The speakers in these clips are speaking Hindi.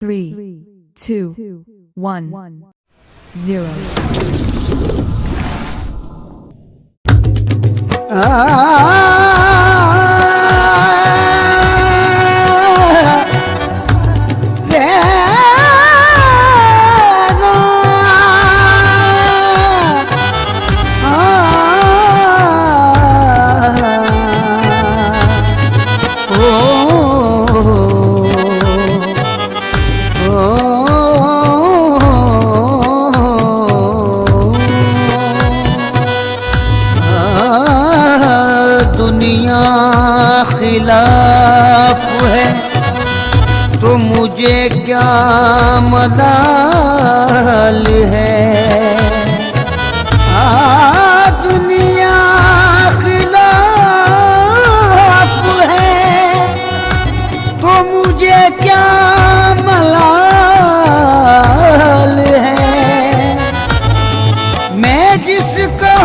3, 2, 1, 0. दुनिया खिलाफ है तो मुझे क्या मलाल है। दुनिया खिलाफ है तो मुझे क्या मलाल है। मैं जिसका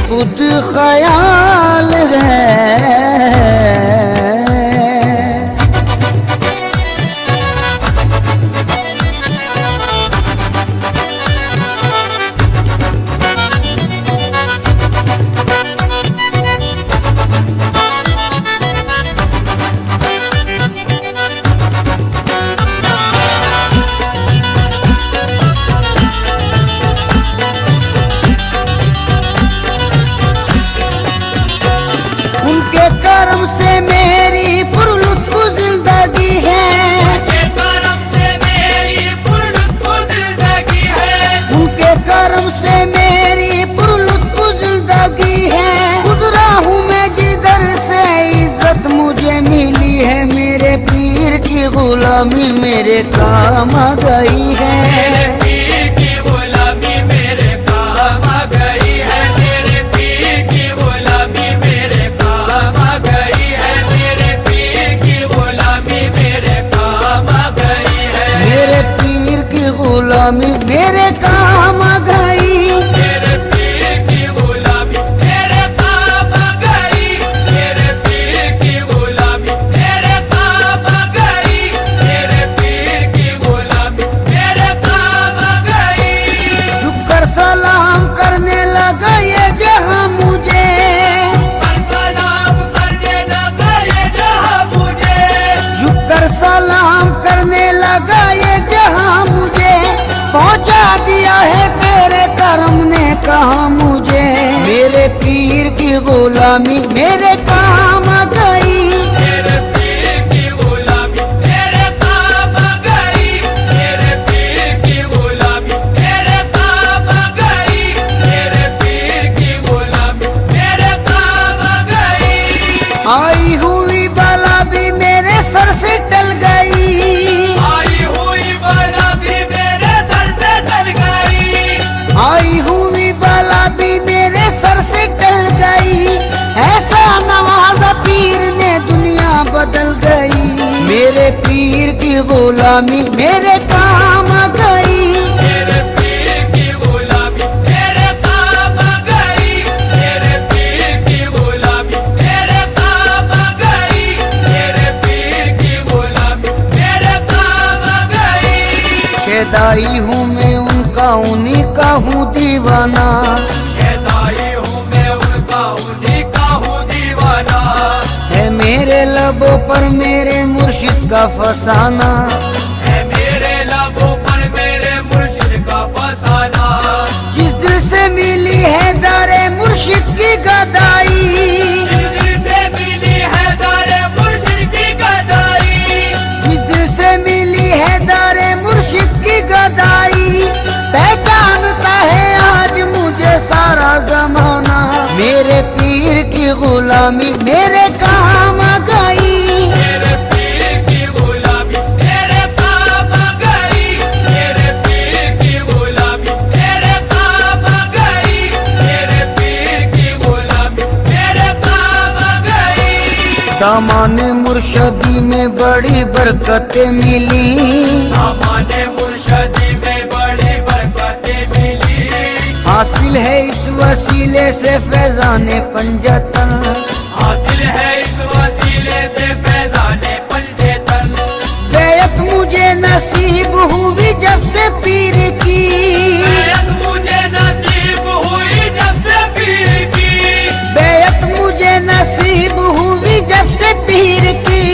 खुद ख्याल है। उनके कर्म से मेरी पुरलुत्फ जिंदगी है। उनके कर्म से मेरी पुरलुत्फ जिंदगी है। उनके कर्म से मेरी पुरलुत्फ जिंदगी है। गुजरा हूँ मैं जिधर से इज्जत मुझे मिली है। मेरे पीर की गुलामी मेरे काम आ गई है। गुलामी मेरे काम आ गई। मेरे पीर की गुलामी मेरे काम आ गई। मेरे पीर की गुलामी मेरे काम आ गई। मेरे पीर की गुलामी मेरे काम आ गई। झुककर सलाम करने लगा ये जहां मुझे। सलाम करने लगा ये जहां मुझे। झुककर सलाम करने लगा ये जहां मुझे। पहुंचा दिया है तेरे करम ने कहा मुझे। मेरे पीर की गुलामी मेरे काम आ गई। मेरे पीर की गुलामी मेरे काम आ गई। मेरे पीर की गुलामी मेरे काम आ गई। मेरे पीर की गुलामी मेरे काम आ गई। आई हुई बला भी मेरे सर से टल गई। आई हुई बला भी मेरे सर से टल गई। आई हुई बला भी मेरे सर से टल गई। ऐसा नवाजा पीर ने दुनिया बदल गई। मेरे पीर की गुलामी मेरे काम आ गई। मेरे पीर की गुलामी मेरे काम आ गई। मेरे पीर की गुलामी मेरे काम आ गई। मेरे पीर की गुलामी मेरे काम आ गई। खेदाई हूँ मैं उनका उन्हीं का हूँ दीवाना। खेदाई हूँ मैं उनका उन्हीं का हूँ दीवाना। है मेरे लबों पर मेरे मुर्शिद का फसाना। है मेरे लबों पर मेरे मुर्शिद का फसाना। जिस दिल से मिली है दारे मुर्शिद की गदाई। जिस दिल से मिली है दारे मुर्शिद की गदाई। जिस दिल से मिली है दारे मुर्शिद की गदाई। पहचानता है आज मुझे सारा जमाना। मेरे पीर की गुलामी मेरे काम आ गई। मेरे पीर की गुलामी मेरे काम आ गई। मेरे पीर की गुलामी मेरे काम आ गई। मेरे पीर की गुलामी मेरे काम आ गई। दामाने मुर्शदी में बड़ी बरकतें मिली। दामाने मुर्शदी में बड़ी बरकतें मिली। हासिल है इस वसीले से फैजाने पंजतन, हासिल है इस वसीले से फैजाने पंजतन। बैत मुझे नसीब हुई जब से पीर की, बैत मुझे नसीब हुई जब से पीर की, बैत मुझे नसीब हुई जब से पीर की।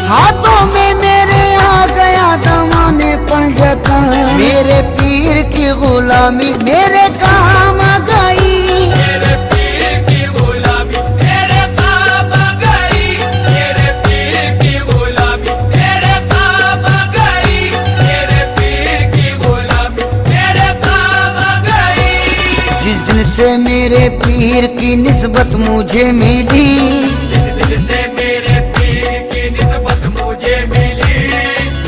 हाथों में मेरे आ गया दमाने पंजतन, मेरे पीर की गुलामी मेरे काम आ गई। मेरे पीर की गुलामी मेरे काम आ गई, मेरे पीर की गुलामी मेरे काम आ गई, मेरे पीर की गुलामी मेरे काम आ गई। जिस दिन से मेरे पीर की निस्बत मुझे मिली, जिस दिन से मेरे पीर की निस्बत मुझे मिली,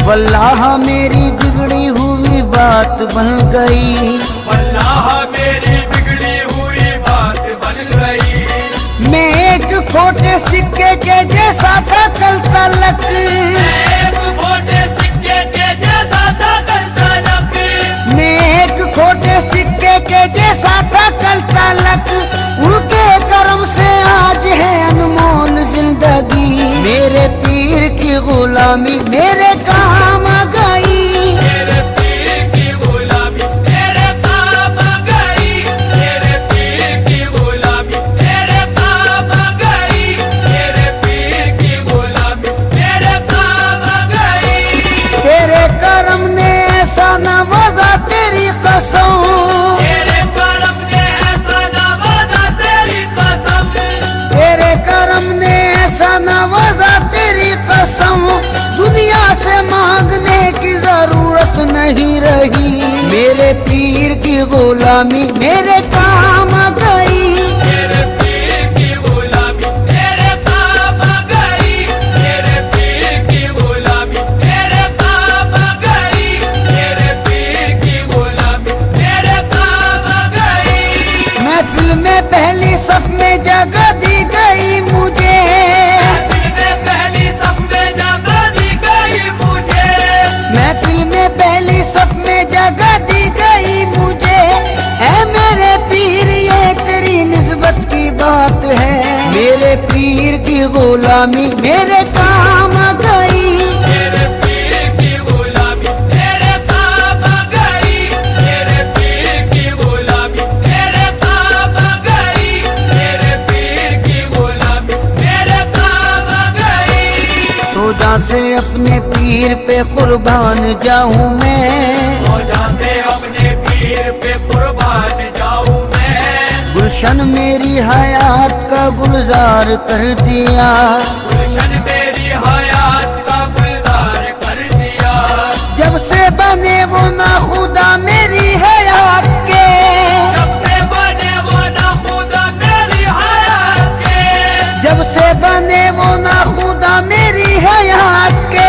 वल्लाह मेरी बिगड़ी हुई बात बन गई। वल्लाह मेरी बिगड़ी हुई बात बन गई। मैं एक खोटे सिक्के के जैसा था कल तलक, एक खोटे सिक्के के जैसा था कल तलक, मैं एक खोटे सिक्के के जैसा था कल तलक। उनके करम से आज है अनमोल जिंदगी, मेरे पीर की गुलामी मेरे काम आ गई। मेरे पीर की गुलामी मेरे काम आ गई, मेरे पीर की गुलामी मेरे काम आ गई, मेरे पीर की गुलामी मेरे काम आ गई। तेरे करम ने ऐसा नवाजा तेरी कसम, तेरे करम ने ऐसा नवाजा तेरी कसम, तेरे करम ने ऐसा नवाजा तेरी कसम। दुनिया से मांगने की जरूरत नहीं रही, मेरे पीर की गुलामी मेरे काम आ गई। मेरे पीर की गुलामी मेरे काम आ गई, मेरे पीर की गुलामी मेरे काम आ गई, मेरे पीर की गुलामी मेरे काम आ गई। महफिल में पहली सफ में जगह दी गई मुझे, पहली सब में जगह दी गई मुझे, महफिल में पहली सफ में जगह दी गई मुझे। ऐ मेरे पीर ये तेरी निस्बत की बात है, मेरे पीर की गुलामी मेरे काम आ गई। मेरे पीर की गुलामी मेरे काम आ गई, मेरे पीर की गुलामी मेरे काम आ गई, मेरे पीर की गुलामी मेरे काम आ गई। रोजा से अपने पीर पे कुर्बान जाऊं मैं, रोजा से अपने पीर पे कुर्बान जाऊं मैं, गुलशन मेरी हयात का गुलजार कर दिया। गुलशन मेरी हयात का गुलजार कर दिया। जब से बने वो ना खुदा मेरी हयात के, जब से बने वो ना खुदा मेरी हयात के, जब से बने वो ना खुदा मेरी हयात के।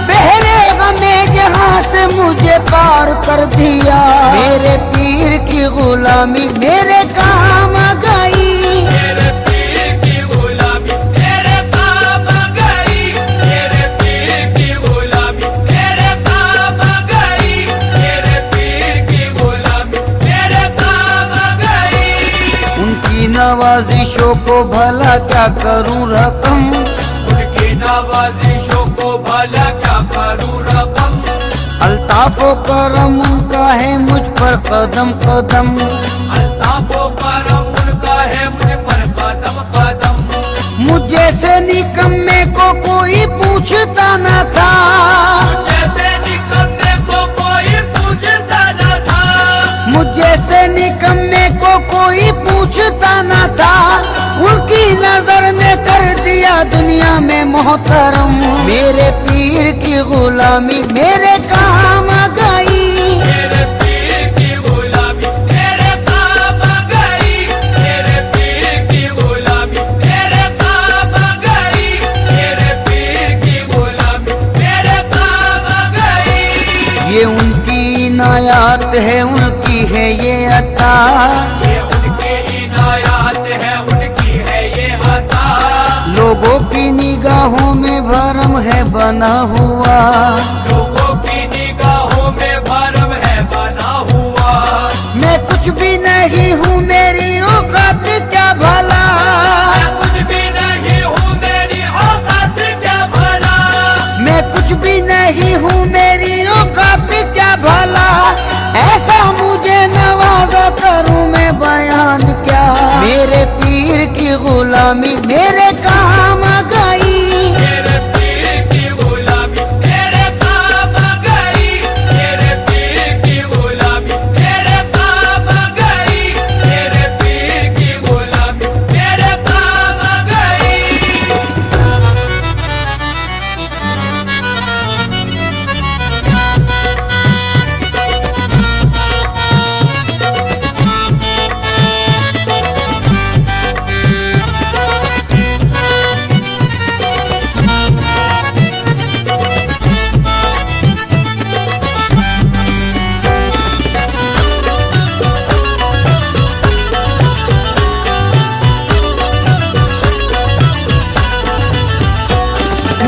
बहरे गमे जहां से मुझे पार कर दिया, मेरे पीर की गुलामी मेरे काम आ गई। मेरे पीर की गुलामी मेरे काम आ गई, मेरे पीर की गुलामी मेरे काम आ गई, मेरे पीर की गुलामी मेरे काम आ गई। उनकी नवाजिशों को भला क्या करूं रकम, उनकी नवाजिशों को भला क्या करूं रकम, अल्ताफो करम उनका है मुझ पर कदम कदम। अल्ताफो करम उनका है मुझ पर कदम कदम। मुझ जैसे निकम्मे को कोई पूछता न था, जैसे निकम्मे को कोई पूछता न था, मुझ जैसे निकम्मे को कोई पूछता न था। उनकी नजर ने कर दिया दुनिया में मोहतरम, मेरे पीर की गुलामी मेरे काम आ गई। मेरे पीर की गुलामी मेरे काम आ गई, मेरे पीर की गुलामी मेरे काम आ गई, मेरे पीर की गुलामी मेरे काम आ गई। ये उनकी इनायत है, उनकी है ये अता, ये उनकी इनायत है, उनकी है ये अता। लोगों की निगाहों में भरम है बना हुआ, लोगों की निगाहों में भरम है बना हुआ। मैं कुछ भी नहीं हूँ मेरी गुलामी मेरे काम आ गई। मेरे पीर की गुलामी मेरे काम आ गई। मेरे पीर की गुलामी मेरे काम आ गई। मेरे पीर की गुलामी मेरे काम आ गई।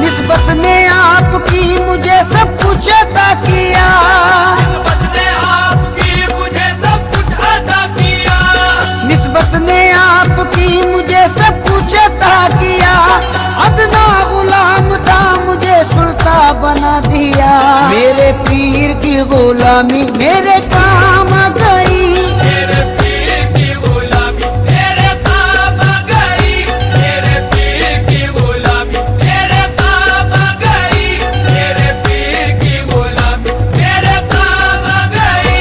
निस्बत ने आपकी मुझे सब कुछ अता किया। निस्बत ने आपकी मुझे सब कुछ अता किया। निस्बत ने आपकी मुझे सब कुछ अता किया। अदना गुलाम था मुझे सुल्तान बना दिया। मेरे पीर की गुलामी मेरे काम आ गई। मेरे पीर की गुलामी मेरे काम आ गई। मेरे पीर की गुलामी मेरे काम आ गई। मेरे पीर की गुलामी मेरे काम आ गई।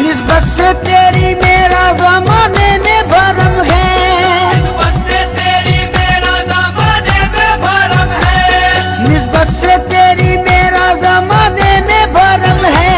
निस्बत से तेरी मेरा जमाने में भरम है। निस्बत से तेरी मेरा ज़माने में भरम है। निस्बत से तेरी मेरा जमाने में भरम है।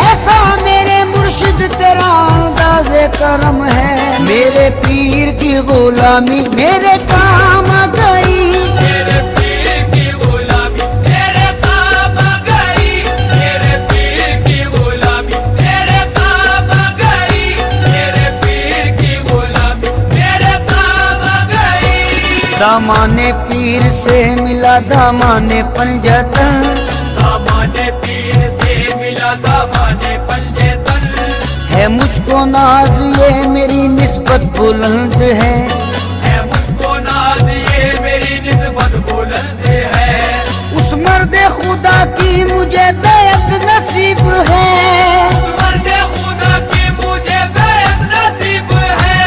ऐसा मेरे मुर्शिद तेरा अंदाज़े करम है। मेरे पीर की गुलामी मेरे काम आ गई। मेरे पीर की गुलामी मेरे काम आ गई। मेरे पीर की गुलामी मेरे काम आ गई। मेरे पीर की गुलामी मेरे काम आ गई। दामाने पीर से मिला दामाने पंजतन। दामाने पीर से मिला दामाने पंजतन। है मुझको नाज ये मेरी निस्बत बुलंद है। मुझको नाज ये मेरी निस्बत बुलंद है। उस मर्द खुदा की मुझे बेअत नसीब है। मर्द खुदा की मुझे बेअत नसीब है।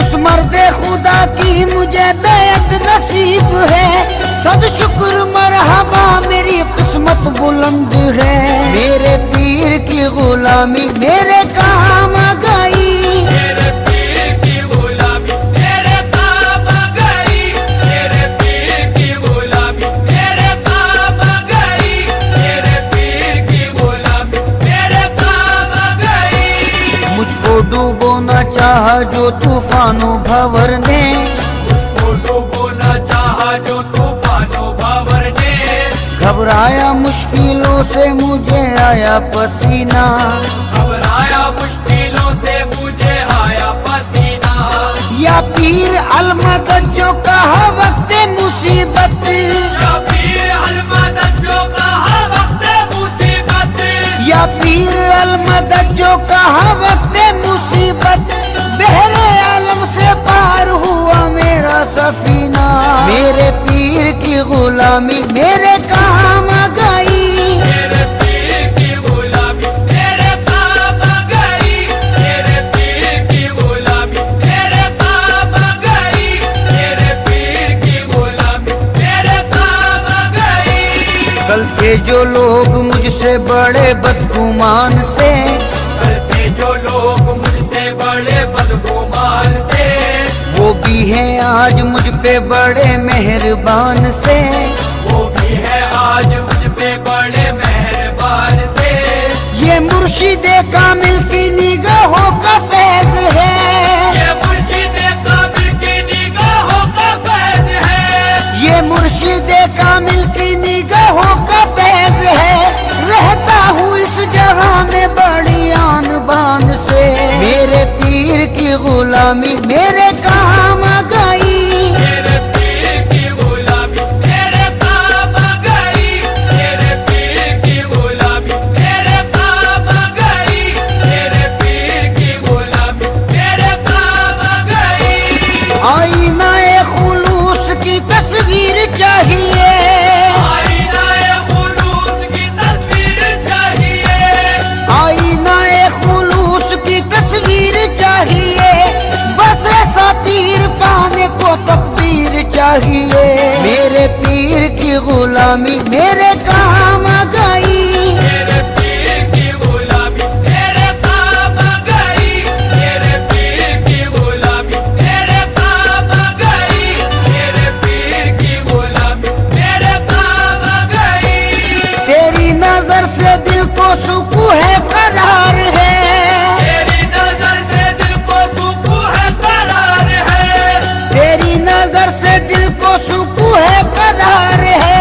उस मर्द खुदा की मुझे बेअत नसीब है। सद शुक्र मरहबा मेरी किस्मत बुलंद है। मेरे पीर की गुलामी मेरे काम आ गई। मेरे पीर की गुलामी मेरे काम आ गई। मेरे पीर की गुलामी मेरे काम आ गई। मेरे पीर की गुलामी मेरे काम आ गई। मुझको डूबोना चाहा जो तूफानों भंवर ने। मुझको डूबोना चाहा जो तूफानों भंवर ने। घबराया मुश्किलों से मुझे आया पसीना। घबराया मुश्किलों से मुझे आया पसीना। या पीर अलमदद जो कहा वक्त मुसीबत। या पीर अलमदद जो कहा वक्त मुसीबत। या पीर अलमदद जो कहा वक्त मुसीबत। बहरे आलम से पार हुआ मेरा सफीना। मेरे पीर की गुलामी मेरे काम आ गई। मेरे पीर की गुलामी मेरे काम आ गई। मेरे पीर की गुलामी मेरे काम आ गई। मेरे पीर की गुलामी मेरे काम आ गई। कल से जो लोग मुझसे बड़े बदगुमान से। करते जो लोग मुझसे बड़े बदगुमान से। वो भी हैं आज मुझ पे बड़े मेहरबान से। वो भी है आज मुझ पे बड़े मेहरबान से। ये मुर्शिदे कामिल की निगाहों का फैज है। ये मुर्शिदे कामिल की निगाहों का फैज है। ये मुर्शिदे कामिल की निगाहों का फैज है। रहता हूँ इस जगह में बड़ी आन बान से। मेरे पीर की गुलामी मेरे काम आ गई। मेरे पीर की गुलामी मेरे काम आ गई। मेरे पीर की गुलामी मेरे काम आ गई। मेरे पीर की गुलामी मेरे काम आ गई। आईनाए खुलूस की तस्वीर चाहिए। आईनाए खुलूस की तस्वीर चाहिए। आईनाए खुलूस की तस्वीर चाहिए। बस चाहिए। मेरे पीर की गुलामी मेरे काम आ गई। मेरे पीर की गुलामी मेरे काम आ गई। मेरे पीर की गुलामी मेरे काम आ गई। मेरे पीर की गुलामी मेरे काम आ गई। तेरी नजर से दिल को सुकून है, करार है। तेरी नजर से दिल को सुकून है, करार है। तेरी नजर से दिल को सुकून है, करार है।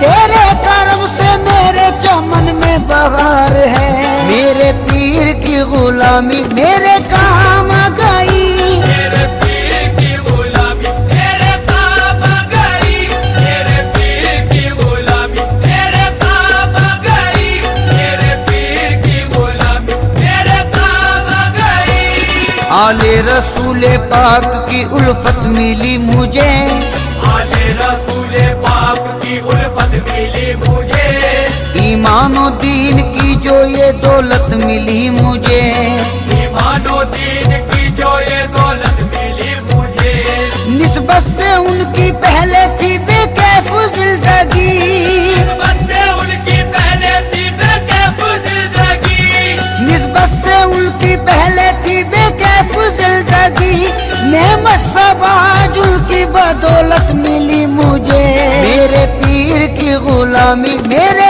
तेरे करम से मेरे चमन में बहार है। मेरे पीर की गुलामी मेरे काम आ गई। मेरे पीर की गुलामी मेरे काम आ गई। मेरे पीर की गुलामी मेरे काम आ गई। मेरे पीर की गुलामी मेरे काम आ गई। आले रसूले पाक की उल्फत मिली मुझे। आले रसूले पाक की उल्फत मिली मुझे। ईमानो दीन की जो ये दौलत मिली मुझे। ईमानो दीन की जो ये दौलत मिली मुझे। निस्बत से उनकी पहले थी बेकैफ जिंदगी। निस्बत से उनकी पहले थी बेकैफ जिंदगी। निस्बत से उनकी पहले थी बेकैफ जिंदगी। नेमत सब आज उनकी बदौलत मिली मुझे। मेरे पीर की गुलामी मेरे